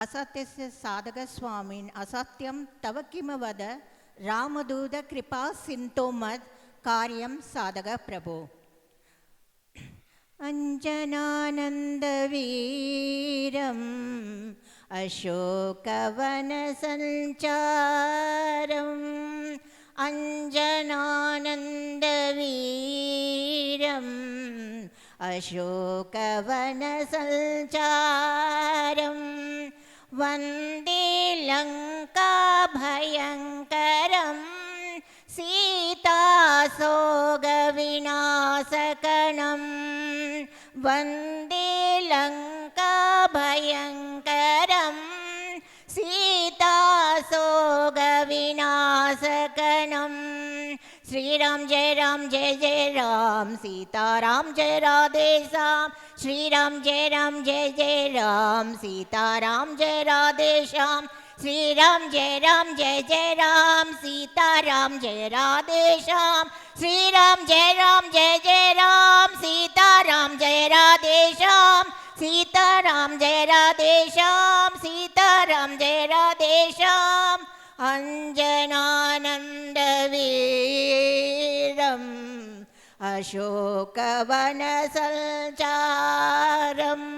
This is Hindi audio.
असत्यस्य साधकस्वामिन् असत्यं तव किम वद रामदूत कृपा सिन्धो मत् कार्यं साधक प्रभो। अञ्जनानन्दवीरम् अशोकवनसञ्चारम् अञ्जनानन्दवीरम् अशोकवनसञ्चारम् वन्दे लङ्काभयङ्करम् सीतासोगविनाशकणं वन्दे लङ्काभयङ्करं सीतासोगविनाशकणं। श्रीराम जय राम सीताराम जय राधे श्याम। श्रीराम जय राम सीताराम जय राधे श्याम। श्रीराम जय राम सीताराम जय राधे श्याम। श्रीराम जय राम सीताराम जय राधे श्याम। सीताराम जय राधे श्याम सीताराम जय राधे श्याम। अञ्जनानन्दवीरम् अशोकवनसञ्चारम्